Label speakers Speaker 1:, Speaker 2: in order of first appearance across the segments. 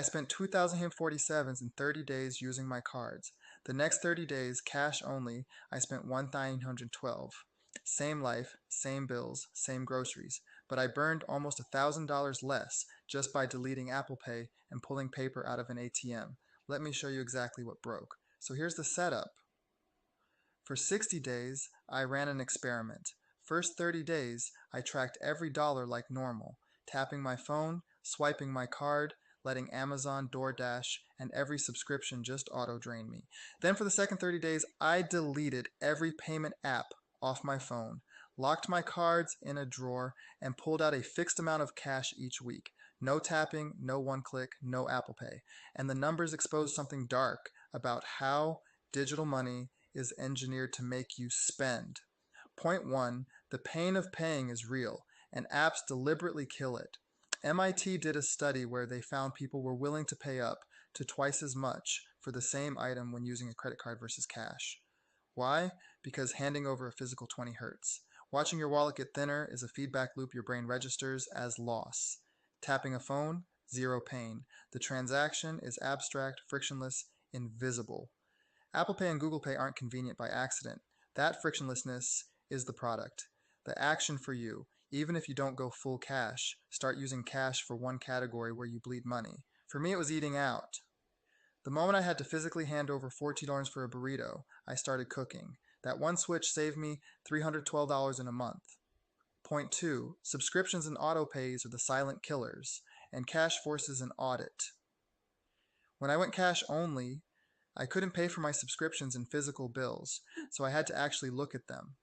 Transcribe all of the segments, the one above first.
Speaker 1: I spent 2,047 in 30 days using my cards. The next 30 days, cash only, I spent 1,912. Same life, same bills, same groceries, but I burned almost $1,000 less just by deleting Apple Pay and pulling paper out of an ATM. Let me show you exactly what broke. So here's the setup. For 60 days, I ran an experiment. First 30 days, I tracked every dollar like normal, tapping my phone, swiping my card, letting Amazon, DoorDash, and every subscription just auto-drain me. Then for the second 30 days, I deleted every payment app off my phone, locked my cards in a drawer, and pulled out a fixed amount of cash each week. No tapping, no one-click, no Apple Pay. And the numbers exposed something dark about how digital money is engineered to make you spend. Point 1, the pain of paying is real, and apps deliberately kill it. MIT did a study where they found people were willing to pay up to twice as much for the same item when using a credit card versus cash. Why? Because handing over a physical 20 hurts. Watching your wallet get thinner is a feedback loop your brain registers as loss. Tapping a phone, zero pain. The transaction is abstract, frictionless, invisible. Apple Pay and Google Pay aren't convenient by accident. That frictionlessness is the product. The action for you, even if you don't go full cash, start using cash for one category where you bleed money. For me, it was eating out. The moment I had to physically hand over $14 for a burrito, I started cooking. That one switch saved me $312 in a month. Point 2, subscriptions and auto pays are the silent killers, and cash forces an audit. When I went cash only, I couldn't pay for my subscriptions and physical bills, so I had to actually look at them.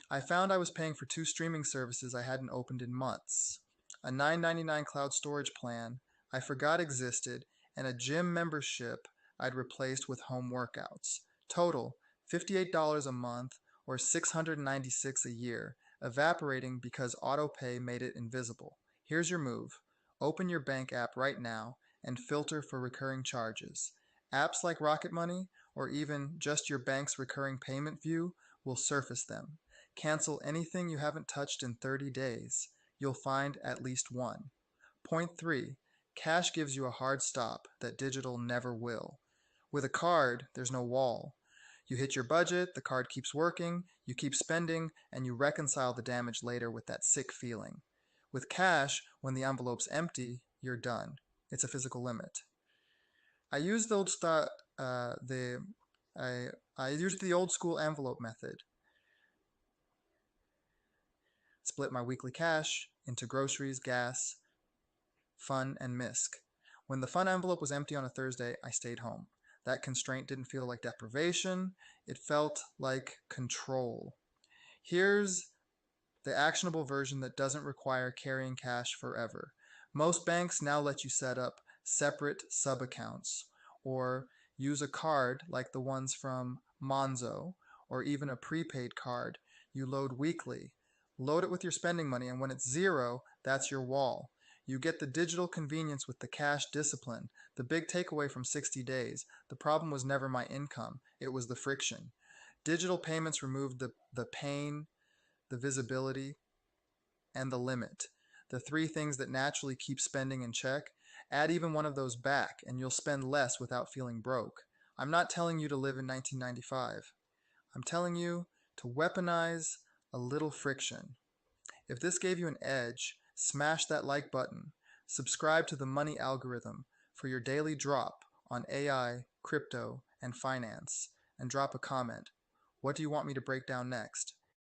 Speaker 1: I found I was paying for 2 streaming services I hadn't opened in months, a $9.99 cloud storage plan I forgot existed, and a gym membership I'd replaced with home workouts. Total, $58 a month or $696 a year, evaporating because autopay made it invisible. Here's your move. Open your bank app right now and filter for recurring charges. Apps like Rocket Money, or even just your bank's recurring payment view, will surface them. Cancel anything you haven't touched in 30 days. You'll find at least one. Point 3, cash gives you a hard stop that digital never will. With a card, there's no wall. You hit your budget, the card keeps working, you keep spending, and you reconcile the damage later with that sick feeling. With cash, when the envelope's empty, you're done. It's a physical limit. I used the old school envelope method. Split my weekly cash into groceries, gas, fun, and misc. When the fun envelope was empty on a Thursday, I stayed home. That constraint didn't feel like deprivation, it felt like control. Here's the actionable version that doesn't require carrying cash forever. Most banks now let you set up separate sub-accounts or use a card like the ones from Monzo, or even a prepaid card you load weekly. Load it with your spending money, and when it's zero, that's your wall. You get the digital convenience with the cash discipline. The big takeaway from 60 days, the problem was never my income, it was the friction. Digital payments removed the pain, the visibility, and the limit. The 3 things that naturally keep spending in check. Add even one of those back, and you'll spend less without feeling broke. I'm not telling you to live in 1995. I'm telling you to weaponize a little friction. If this gave you an edge, smash that like button. Subscribe to the Money Algorithm for your daily drop on AI, crypto, and finance. And drop a comment. What do you want me to break down next?